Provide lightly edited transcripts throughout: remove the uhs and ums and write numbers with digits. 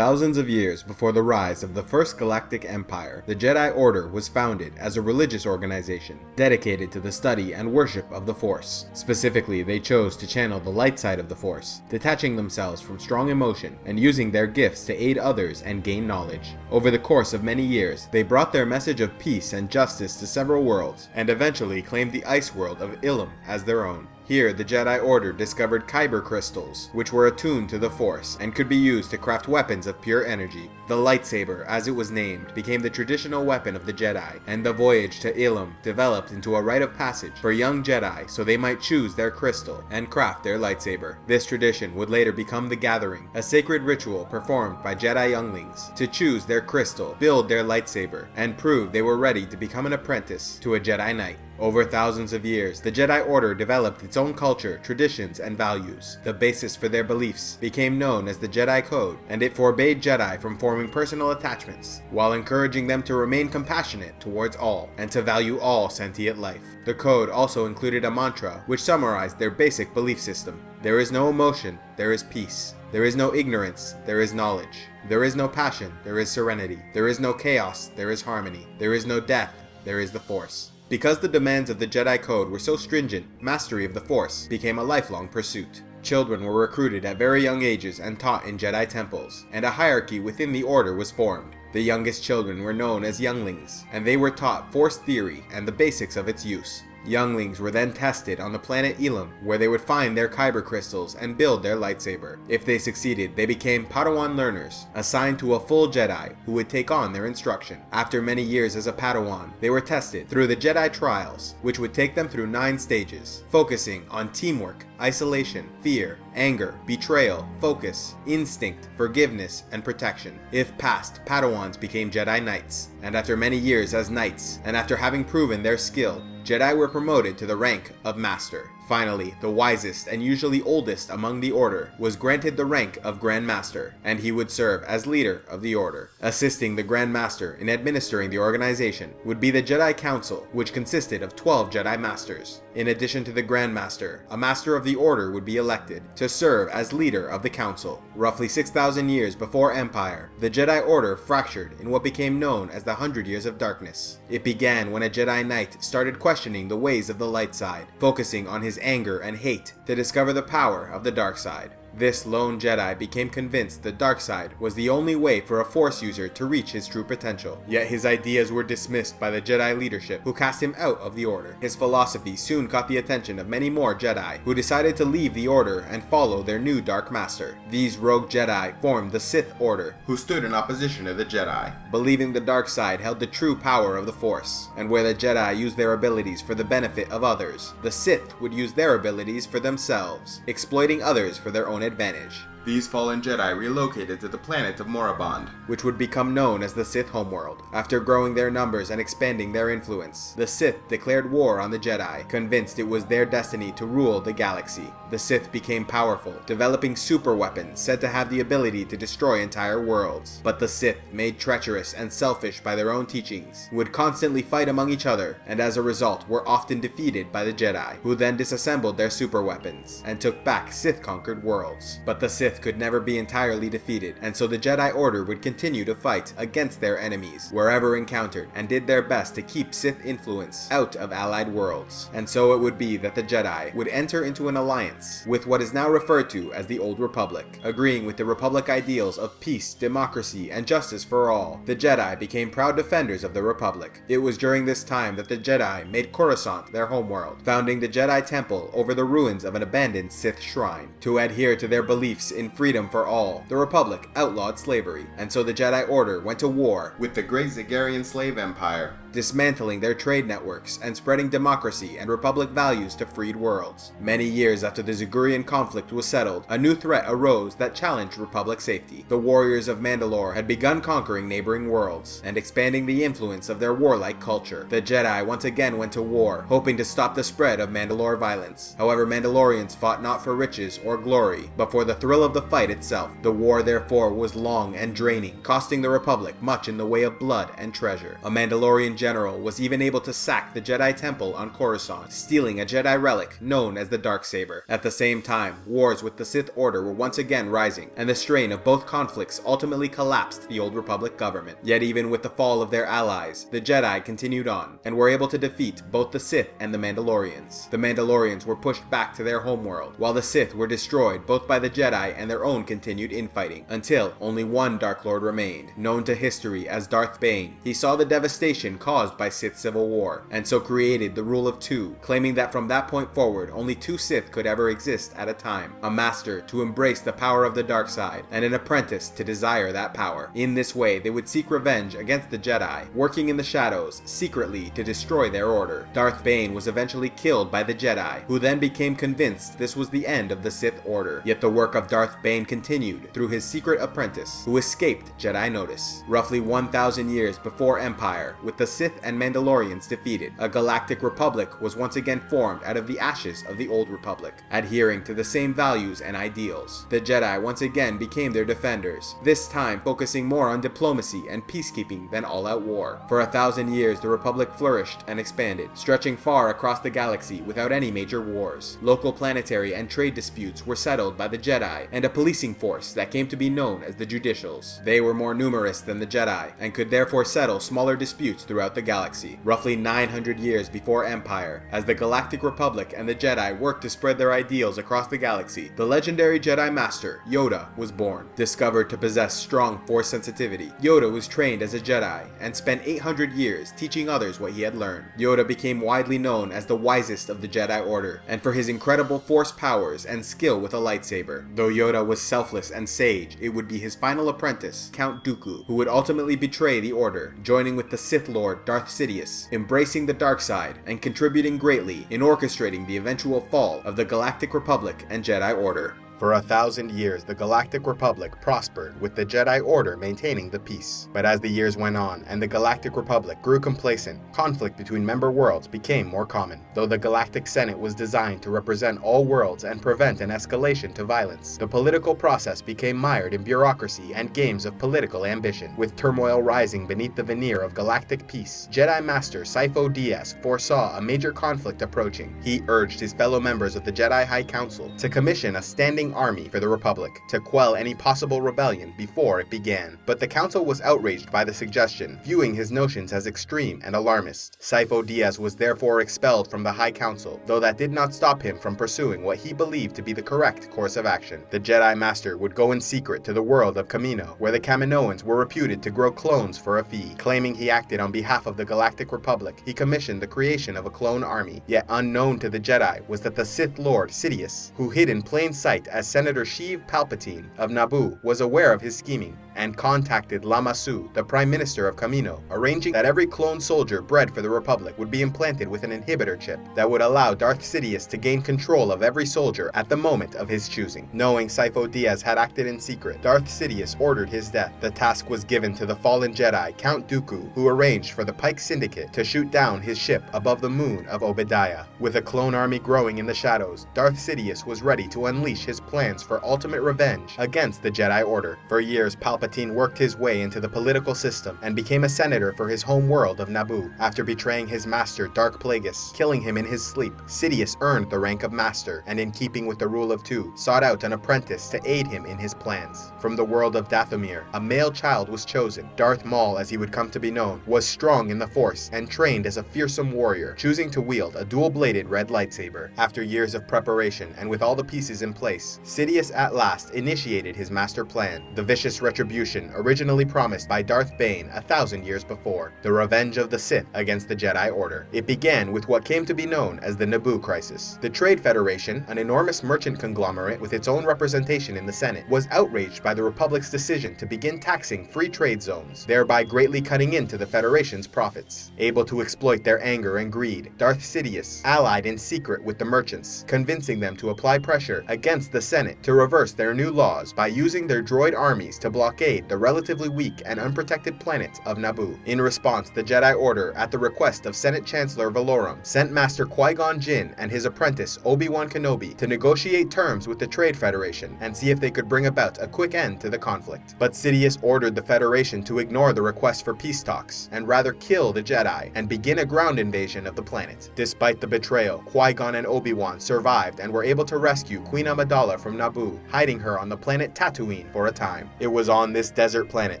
Thousands of years before the rise of the First Galactic Empire, the Jedi Order was founded as a religious organization dedicated to the study and worship of the Force. Specifically, they chose to channel the light side of the Force, detaching themselves from strong emotion and using their gifts to aid others and gain knowledge. Over the course of many years, they brought their message of peace and justice to several worlds, and eventually claimed the ice world of Ilum as their own. Here, the Jedi Order discovered kyber crystals, which were attuned to the Force and could be used to craft weapons of pure energy. The lightsaber, as it was named, became the traditional weapon of the Jedi, and the voyage to Ilum developed into a rite of passage for young Jedi so they might choose their crystal and craft their lightsaber. This tradition would later become the Gathering, a sacred ritual performed by Jedi younglings to choose their crystal, build their lightsaber, and prove they were ready to become an apprentice to a Jedi Knight. Over thousands of years, the Jedi Order developed its own culture, traditions, and values. The basis for their beliefs became known as the Jedi Code, and it forbade Jedi from forming personal attachments, while encouraging them to remain compassionate towards all, and to value all sentient life. The Code also included a mantra which summarized their basic belief system. There is no emotion, there is peace. There is no ignorance, there is knowledge. There is no passion, there is serenity. There is no chaos, there is harmony. There is no death, there is the Force. Because the demands of the Jedi Code were so stringent, mastery of the Force became a lifelong pursuit. Children were recruited at very young ages and taught in Jedi temples, and a hierarchy within the Order was formed. The youngest children were known as younglings, and they were taught Force theory and the basics of its use. Younglings were then tested on the planet Ilum, where they would find their kyber crystals and build their lightsaber. If they succeeded, they became Padawan learners, assigned to a full Jedi who would take on their instruction. After many years as a Padawan, they were tested through the Jedi Trials, which would take them through 9 stages, focusing on teamwork, isolation, fear, anger, betrayal, focus, instinct, forgiveness, and protection. If passed, Padawans became Jedi Knights, and after many years as Knights, and after having proven their skill, Jedi were promoted to the rank of Master. Finally, the wisest and usually oldest among the Order was granted the rank of Grand Master, and he would serve as leader of the Order. Assisting the Grand Master in administering the organization would be the Jedi Council, which consisted of 12 Jedi Masters. In addition to the Grand Master, a Master of the Order would be elected to serve as leader of the Council. Roughly 6,000 years before Empire, the Jedi Order fractured in what became known as the 100 Years of Darkness. It began when a Jedi Knight started questioning the ways of the light side, focusing on his anger and hate to discover the power of the dark side. This lone Jedi became convinced the dark side was the only way for a Force user to reach his true potential. Yet his ideas were dismissed by the Jedi leadership, who cast him out of the Order. His philosophy soon caught the attention of many more Jedi, who decided to leave the Order and follow their new Dark Master. These rogue Jedi formed the Sith Order, who stood in opposition to the Jedi, believing the dark side held the true power of the Force, and where the Jedi used their abilities for the benefit of others, the Sith would use their abilities for themselves, exploiting others for their own advantage. These fallen Jedi relocated to the planet of Moraband, which would become known as the Sith homeworld. After growing their numbers and expanding their influence, the Sith declared war on the Jedi, convinced it was their destiny to rule the galaxy. The Sith became powerful, developing super weapons said to have the ability to destroy entire worlds. But the Sith, made treacherous and selfish by their own teachings, would constantly fight among each other, and as a result were often defeated by the Jedi, who then disassembled their super weapons and took back Sith-conquered worlds. But the Sith could never be entirely defeated, and so the Jedi Order would continue to fight against their enemies wherever encountered, and did their best to keep Sith influence out of allied worlds. And so it would be that the Jedi would enter into an alliance with what is now referred to as the Old Republic. Agreeing with the Republic ideals of peace, democracy, and justice for all, the Jedi became proud defenders of the Republic. It was during this time that the Jedi made Coruscant their homeworld, founding the Jedi Temple over the ruins of an abandoned Sith shrine. To adhere to their beliefs in freedom for all, the Republic outlawed slavery, and so the Jedi Order went to war with the Great Zagarian Slave Empire, dismantling their trade networks and spreading democracy and Republic values to freed worlds. Many years after the Zagurian conflict was settled, a new threat arose that challenged Republic safety. The warriors of Mandalore had begun conquering neighboring worlds and expanding the influence of their warlike culture. The Jedi once again went to war, hoping to stop the spread of Mandalore violence. However, Mandalorians fought not for riches or glory, but for the thrill of the fight itself. The war therefore was long and draining, costing the Republic much in the way of blood and treasure. A Mandalorian general was even able to sack the Jedi Temple on Coruscant, stealing a Jedi relic known as the Darksaber. At the same time, wars with the Sith Order were once again rising, and the strain of both conflicts ultimately collapsed the Old Republic government. Yet even with the fall of their allies, the Jedi continued on, and were able to defeat both the Sith and the Mandalorians. The Mandalorians were pushed back to their homeworld, while the Sith were destroyed both by the Jedi and their own continued infighting, until only one Dark Lord remained, known to history as Darth Bane. He saw the devastation caused by Sith civil war, and so created the Rule of Two, claiming that from that point forward only two Sith could ever exist at a time, a master to embrace the power of the dark side, and an apprentice to desire that power. In this way, they would seek revenge against the Jedi, working in the shadows, secretly to destroy their order. Darth Bane was eventually killed by the Jedi, who then became convinced this was the end of the Sith Order. Yet the work of Darth Bane continued through his secret apprentice, who escaped Jedi notice. Roughly 1,000 years before Empire, with the Sith and Mandalorians defeated, a galactic republic was once again formed out of the ashes of the Old Republic, adhering to the same values and ideals. The Jedi once again became their defenders, this time focusing more on diplomacy and peacekeeping than all-out war. For 1,000 years, the Republic flourished and expanded, stretching far across the galaxy without any major wars. Local planetary and trade disputes were settled by the Jedi and a policing force that came to be known as the Judicials. They were more numerous than the Jedi, and could therefore settle smaller disputes throughout the galaxy. Roughly 900 years before Empire, as the Galactic Republic and the Jedi worked to spread their ideals across the galaxy, the legendary Jedi Master, Yoda, was born. Discovered to possess strong Force sensitivity, Yoda was trained as a Jedi, and spent 800 years teaching others what he had learned. Yoda became widely known as the wisest of the Jedi Order, and for his incredible Force powers and skill with a lightsaber. Though Yoda was selfless and sage, it would be his final apprentice, Count Dooku, who would ultimately betray the Order, joining with the Sith Lord Darth Sidious, embracing the dark side, and contributing greatly in orchestrating the eventual fall of the Galactic Republic and Jedi Order. For 1,000 years, the Galactic Republic prospered, with the Jedi Order maintaining the peace. But as the years went on and the Galactic Republic grew complacent, conflict between member worlds became more common. Though the Galactic Senate was designed to represent all worlds and prevent an escalation to violence, the political process became mired in bureaucracy and games of political ambition. With turmoil rising beneath the veneer of galactic peace, Jedi Master Sifo Dyas foresaw a major conflict approaching. He urged his fellow members of the Jedi High Council to commission a standing army for the Republic to quell any possible rebellion before it began. But the council was outraged by the suggestion, viewing his notions as extreme and alarmist. Sifo Dyas was therefore expelled from the High Council, though that did not stop him from pursuing what he believed to be the correct course of action. The Jedi Master would go in secret to the world of Kamino, where the Kaminoans were reputed to grow clones for a fee. Claiming he acted on behalf of the Galactic Republic, he commissioned the creation of a clone army. Yet unknown to the Jedi was that the Sith Lord Sidious, who hid in plain sight as Senator Sheev Palpatine of Naboo, was aware of his scheming and contacted Lama Su, the Prime Minister of Kamino, arranging that every clone soldier bred for the Republic would be implanted with an inhibitor chip that would allow Darth Sidious to gain control of every soldier at the moment of his choosing. Knowing Sifo Dyas had acted in secret, Darth Sidious ordered his death. The task was given to the fallen Jedi, Count Dooku, who arranged for the Pike Syndicate to shoot down his ship above the moon of Obadiah. With a clone army growing in the shadows, Darth Sidious was ready to unleash his plans for ultimate revenge against the Jedi Order. For years, Palpatine worked his way into the political system and became a senator for his home world of Naboo. After betraying his master, Dark Plagueis, killing him in his sleep, Sidious earned the rank of master, and in keeping with the Rule of Two, sought out an apprentice to aid him in his plans. From the world of Dathomir, a male child was chosen. Darth Maul, as he would come to be known, was strong in the Force and trained as a fearsome warrior, choosing to wield a dual-bladed red lightsaber. After years of preparation and with all the pieces in place, Sidious at last initiated his master plan, the vicious retribution originally promised by Darth Bane 1,000 years before, the revenge of the Sith against the Jedi Order. It began with what came to be known as the Naboo Crisis. The Trade Federation, an enormous merchant conglomerate with its own representation in the Senate, was outraged by the Republic's decision to begin taxing free trade zones, thereby greatly cutting into the Federation's profits. Able to exploit their anger and greed, Darth Sidious allied in secret with the merchants, convincing them to apply pressure against the the Senate to reverse their new laws by using their droid armies to blockade the relatively weak and unprotected planet of Naboo. In response, the Jedi Order, at the request of Senate Chancellor Valorum, sent Master Qui-Gon Jinn and his apprentice Obi-Wan Kenobi to negotiate terms with the Trade Federation and see if they could bring about a quick end to the conflict. But Sidious ordered the Federation to ignore the request for peace talks and rather kill the Jedi and begin a ground invasion of the planet. Despite the betrayal, Qui-Gon and Obi-Wan survived and were able to rescue Queen Amidala from Naboo, hiding her on the planet Tatooine for a time. It was on this desert planet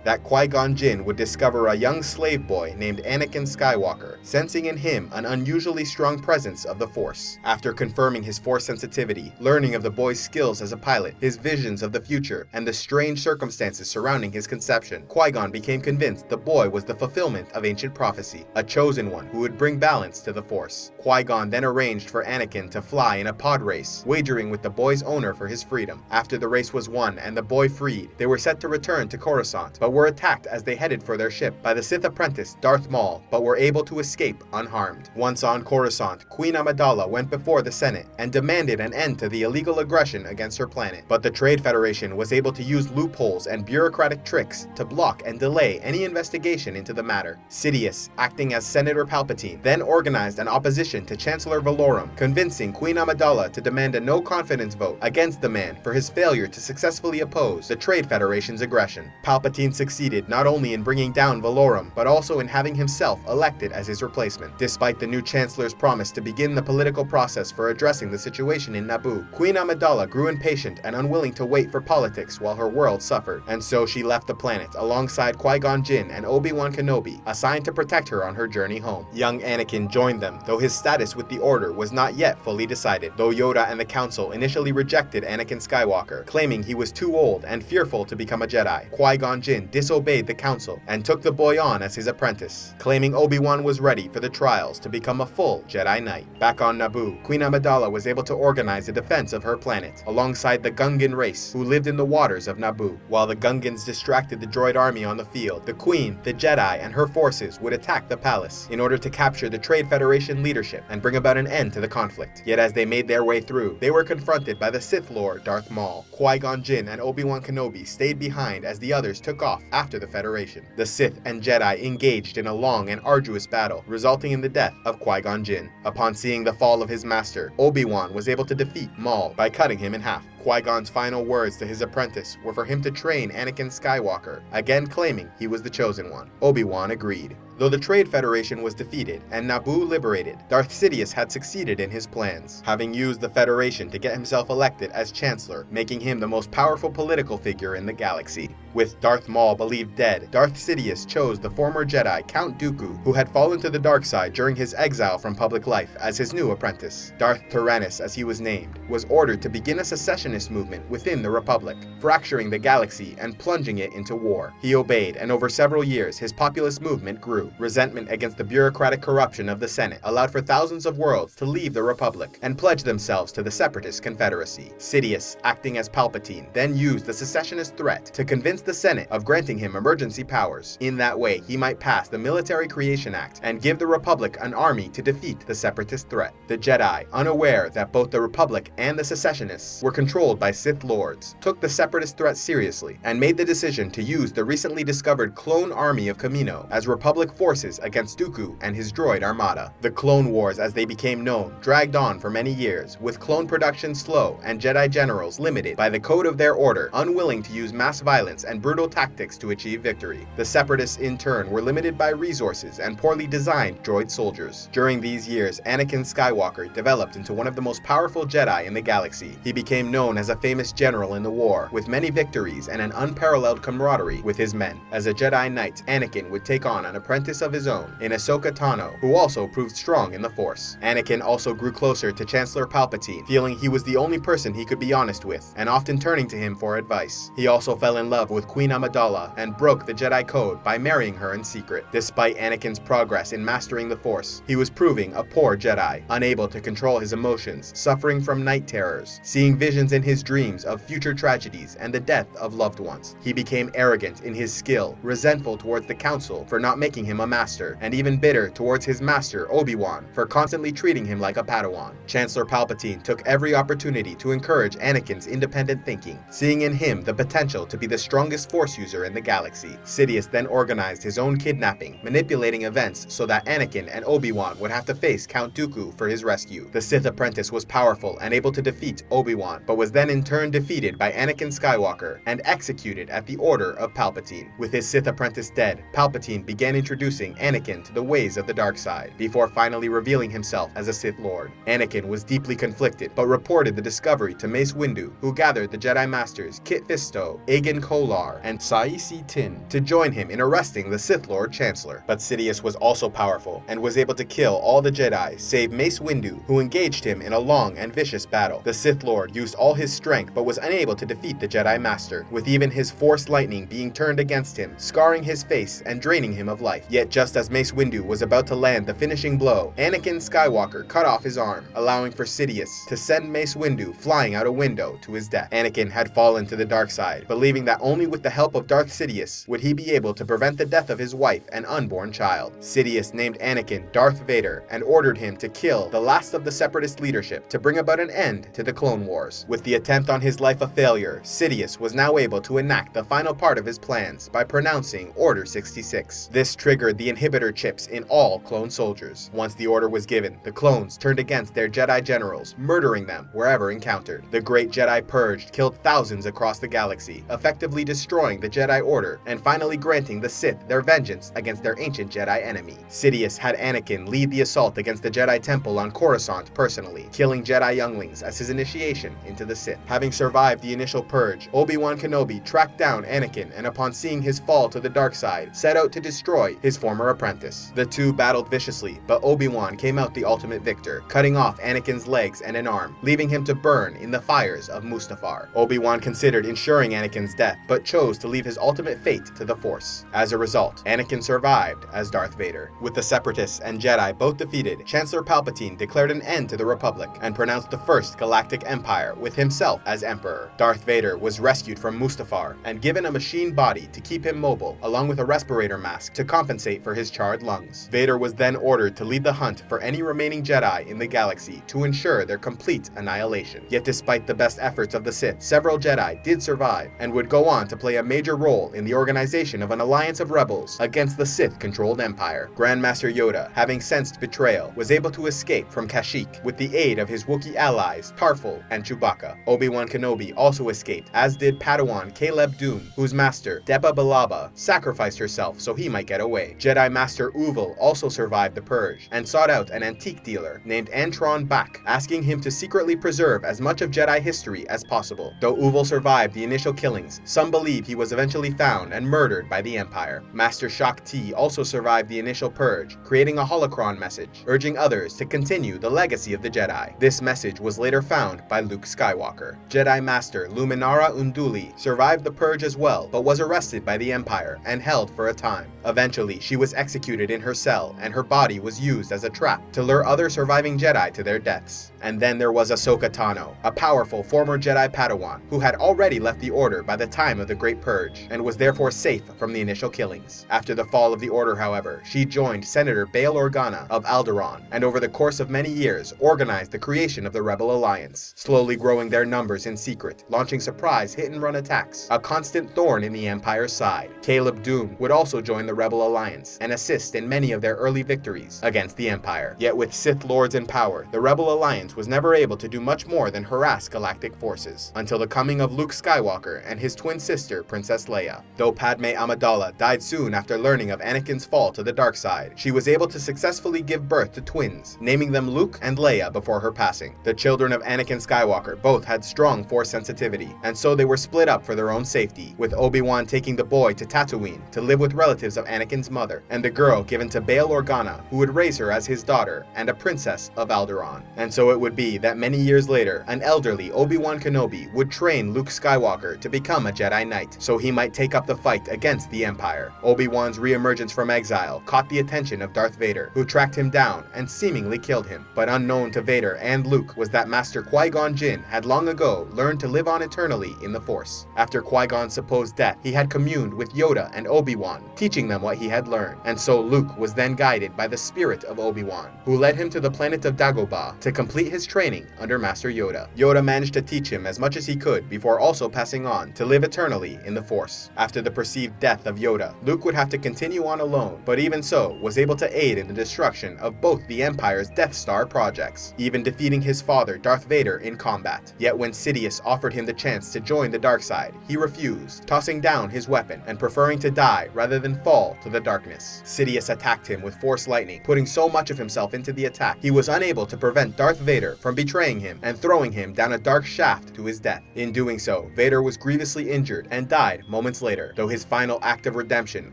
that Qui-Gon Jinn would discover a young slave boy named Anakin Skywalker, sensing in him an unusually strong presence of the Force. After confirming his Force sensitivity, learning of the boy's skills as a pilot, his visions of the future, and the strange circumstances surrounding his conception, Qui-Gon became convinced the boy was the fulfillment of ancient prophecy, a chosen one who would bring balance to the Force. Qui-Gon then arranged for Anakin to fly in a pod race, wagering with the boy's owner for his freedom. After the race was won and the boy freed, they were set to return to Coruscant, but were attacked as they headed for their ship by the Sith apprentice Darth Maul, but were able to escape unharmed. Once on Coruscant, Queen Amidala went before the Senate and demanded an end to the illegal aggression against her planet, but the Trade Federation was able to use loopholes and bureaucratic tricks to block and delay any investigation into the matter. Sidious, acting as Senator Palpatine, then organized an opposition to Chancellor Valorum, convincing Queen Amidala to demand a no-confidence vote against the man for his failure to successfully oppose the Trade Federation's aggression. Palpatine succeeded not only in bringing down Valorum, but also in having himself elected as his replacement. Despite the new Chancellor's promise to begin the political process for addressing the situation in Naboo, Queen Amidala grew impatient and unwilling to wait for politics while her world suffered, and so she left the planet alongside Qui-Gon Jinn and Obi-Wan Kenobi, assigned to protect her on her journey home. Young Anakin joined them, though his status with the Order was not yet fully decided, though Yoda and the Council initially rejected Anakin Skywalker, claiming he was too old and fearful to become a Jedi. Qui-Gon Jinn disobeyed the Council and took the boy on as his apprentice, claiming Obi-Wan was ready for the trials to become a full Jedi Knight. Back on Naboo, Queen Amidala was able to organize the defense of her planet, alongside the Gungan race, who lived in the waters of Naboo. While the Gungans distracted the droid army on the field, the Queen, the Jedi, and her forces would attack the palace in order to capture the Trade Federation leadership and bring about an end to the conflict. Yet as they made their way through, they were confronted by the Sith Lord Darth Maul. Qui-Gon Jinn and Obi-Wan Kenobi stayed behind as the others took off after the Federation. The Sith and Jedi engaged in a long and arduous battle, resulting in the death of Qui-Gon Jinn. Upon seeing the fall of his master, Obi-Wan was able to defeat Maul by cutting him in half. Qui-Gon's final words to his apprentice were for him to train Anakin Skywalker, again claiming he was the chosen one. Obi-Wan agreed. Though the Trade Federation was defeated and Naboo liberated, Darth Sidious had succeeded in his plans, having used the Federation to get himself elected as Chancellor, making him the most powerful political figure in the galaxy. With Darth Maul believed dead, Darth Sidious chose the former Jedi Count Dooku, who had fallen to the dark side during his exile from public life, as his new apprentice. Darth Tyrannus, as he was named, was ordered to begin a secessionist movement within the Republic, fracturing the galaxy and plunging it into war. He obeyed, and over several years his populist movement grew. Resentment against the bureaucratic corruption of the Senate allowed for thousands of worlds to leave the Republic and pledge themselves to the Separatist Confederacy. Sidious, acting as Palpatine, then used the secessionist threat to convince the Senate of granting him emergency powers. In that way, he might pass the Military Creation Act and give the Republic an army to defeat the Separatist threat. The Jedi, unaware that both the Republic and the secessionists were controlled by Sith Lords, took the Separatist threat seriously and made the decision to use the recently discovered clone army of Kamino as Republic forces against Dooku and his droid armada. The Clone Wars, as they became known, dragged on for many years, with clone production slow and Jedi generals limited by the code of their order, unwilling to use mass violence and brutal tactics to achieve victory. The Separatists, in turn, were limited by resources and poorly designed droid soldiers. During these years, Anakin Skywalker developed into one of the most powerful Jedi in the galaxy. He became known as a famous general in the war, with many victories and an unparalleled camaraderie with his men. As a Jedi Knight, Anakin would take on an apprentice of his own in Ahsoka Tano, who also proved strong in the Force. Anakin also grew closer to Chancellor Palpatine, feeling he was the only person he could be honest with, and often turning to him for advice. He also fell in love with with Queen Amidala and broke the Jedi Code by marrying her in secret. Despite Anakin's progress in mastering the Force, he was proving a poor Jedi, unable to control his emotions, suffering from night terrors, seeing visions in his dreams of future tragedies and the death of loved ones. He became arrogant in his skill, resentful towards the Council for not making him a master, and even bitter towards his master Obi-Wan for constantly treating him like a Padawan. Chancellor Palpatine took every opportunity to encourage Anakin's independent thinking, seeing in him the potential to be the strongest Force user in the galaxy. Sidious then organized his own kidnapping, manipulating events so that Anakin and Obi-Wan would have to face Count Dooku for his rescue. The Sith apprentice was powerful and able to defeat Obi-Wan, but was then in turn defeated by Anakin Skywalker and executed at the order of Palpatine. With his Sith apprentice dead, Palpatine began introducing Anakin to the ways of the dark side, before finally revealing himself as a Sith Lord. Anakin was deeply conflicted, but reported the discovery to Mace Windu, who gathered the Jedi Masters Kit Fisto, Agen Kolar, and Saisi Tin to join him in arresting the Sith Lord Chancellor. But Sidious was also powerful, and was able to kill all the Jedi save Mace Windu, who engaged him in a long and vicious battle. The Sith Lord used all his strength but was unable to defeat the Jedi Master, with even his Force lightning being turned against him, scarring his face and draining him of life. Yet just as Mace Windu was about to land the finishing blow, Anakin Skywalker cut off his arm, allowing for Sidious to send Mace Windu flying out a window to his death. Anakin had fallen to the dark side, believing that only with the help of Darth Sidious would he be able to prevent the death of his wife and unborn child. Sidious named Anakin Darth Vader and ordered him to kill the last of the Separatist leadership to bring about an end to the Clone Wars. With the attempt on his life a failure, Sidious was now able to enact the final part of his plans by pronouncing Order 66. This triggered the inhibitor chips in all clone soldiers. Once the order was given, the clones turned against their Jedi generals, murdering them wherever encountered. The Great Jedi Purge killed thousands across the galaxy, effectively destroying the Jedi Order and finally granting the Sith their vengeance against their ancient Jedi enemy. Sidious had Anakin lead the assault against the Jedi Temple on Coruscant personally, killing Jedi younglings as his initiation into the Sith. Having survived the initial purge, Obi-Wan Kenobi tracked down Anakin and upon seeing his fall to the dark side, set out to destroy his former apprentice. The two battled viciously, but Obi-Wan came out the ultimate victor, cutting off Anakin's legs and an arm, leaving him to burn in the fires of Mustafar. Obi-Wan considered ensuring Anakin's death, but chose to leave his ultimate fate to the Force. As a result, Anakin survived as Darth Vader. With the Separatists and Jedi both defeated, Chancellor Palpatine declared an end to the Republic and pronounced the First Galactic Empire with himself as Emperor. Darth Vader was rescued from Mustafar and given a machine body to keep him mobile, along with a respirator mask to compensate for his charred lungs. Vader was then ordered to lead the hunt for any remaining Jedi in the galaxy to ensure their complete annihilation. Yet despite the best efforts of the Sith, several Jedi did survive and would go on to play a major role in the organization of an alliance of rebels against the Sith-controlled Empire. Grandmaster Yoda, having sensed betrayal, was able to escape from Kashyyyk with the aid of his Wookiee allies Tarful and Chewbacca. Obi-Wan Kenobi also escaped, as did Padawan Caleb Dume, whose master, Deba Balaba, sacrificed herself so he might get away. Jedi Master Uvel also survived the Purge and sought out an antique dealer named Antron Bak, asking him to secretly preserve as much of Jedi history as possible. Though Uvel survived the initial killings, some believe he was eventually found and murdered by the Empire. Master Shak Ti also survived the initial Purge, creating a holocron message, urging others to continue the legacy of the Jedi. This message was later found by Luke Skywalker. Jedi Master Luminara Unduli survived the Purge as well, but was arrested by the Empire and held for a time. Eventually, she was executed in her cell, and her body was used as a trap to lure other surviving Jedi to their deaths. And then there was Ahsoka Tano, a powerful former Jedi Padawan who had already left the Order by the time of the Great Purge, and was therefore safe from the initial killings. After the fall of the Order, however, she joined Senator Bail Organa of Alderaan, and over the course of many years organized the creation of the Rebel Alliance, slowly growing their numbers in secret, launching surprise hit-and-run attacks, a constant thorn in the Empire's side. Caleb Dume would also join the Rebel Alliance and assist in many of their early victories against the Empire. Yet with Sith Lords in power, the Rebel Alliance was never able to do much more than harass galactic forces, until the coming of Luke Skywalker and his twin sister, Princess Leia. Though Padme Amidala died soon after learning of Anakin's fall to the dark side, she was able to successfully give birth to twins, naming them Luke and Leia before her passing. The children of Anakin Skywalker both had strong Force sensitivity, and so they were split up for their own safety, with Obi-Wan taking the boy to Tatooine to live with relatives of Anakin's mother, and the girl given to Bail Organa, who would raise her as his daughter and a princess of Alderaan. And so it would be that many years later, an elderly Obi-Wan Kenobi would train Luke Skywalker to become a Jedi Jedi Knight, so he might take up the fight against the Empire. Obi-Wan's re-emergence from exile caught the attention of Darth Vader, who tracked him down and seemingly killed him. But unknown to Vader and Luke was that Master Qui-Gon Jinn had long ago learned to live on eternally in the Force. After Qui-Gon's supposed death, he had communed with Yoda and Obi-Wan, teaching them what he had learned. And so Luke was then guided by the spirit of Obi-Wan, who led him to the planet of Dagobah to complete his training under Master Yoda. Yoda managed to teach him as much as he could before also passing on to live eternally in the Force. After the perceived death of Yoda, Luke would have to continue on alone, but even so was able to aid in the destruction of both the Empire's Death Star projects, even defeating his father Darth Vader in combat. Yet when Sidious offered him the chance to join the dark side, he refused, tossing down his weapon and preferring to die rather than fall to the darkness. Sidious attacked him with Force lightning, putting so much of himself into the attack, he was unable to prevent Darth Vader from betraying him and throwing him down a dark shaft to his death. In doing so, Vader was grievously injured and died moments later, though his final act of redemption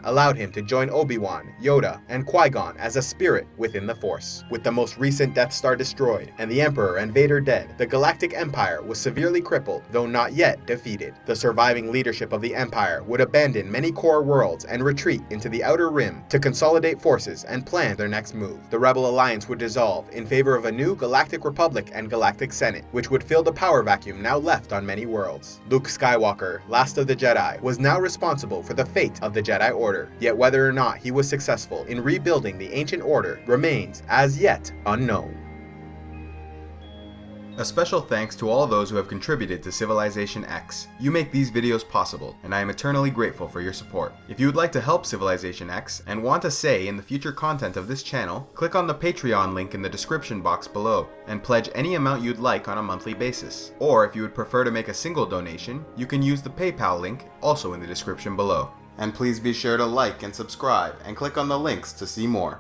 allowed him to join Obi-Wan, Yoda, and Qui-Gon as a spirit within the Force. With the most recent Death Star destroyed and the Emperor and Vader dead, the Galactic Empire was severely crippled, though not yet defeated. The surviving leadership of the Empire would abandon many core worlds and retreat into the Outer Rim to consolidate forces and plan their next move. The Rebel Alliance would dissolve in favor of a new Galactic Republic and Galactic Senate, which would fill the power vacuum now left on many worlds. Luke Skywalker, last of the Jedi, was now responsible for the fate of the Jedi Order, yet whether or not he was successful in rebuilding the ancient order remains as yet unknown. A special thanks to all those who have contributed to CivilizationEx. You make these videos possible, and I am eternally grateful for your support. If you would like to help CivilizationEx and want a say in the future content of this channel, click on the Patreon link in the description box below, and pledge any amount you'd like on a monthly basis. Or if you would prefer to make a single donation, you can use the PayPal link, also in the description below. And please be sure to like and subscribe, and click on the links to see more.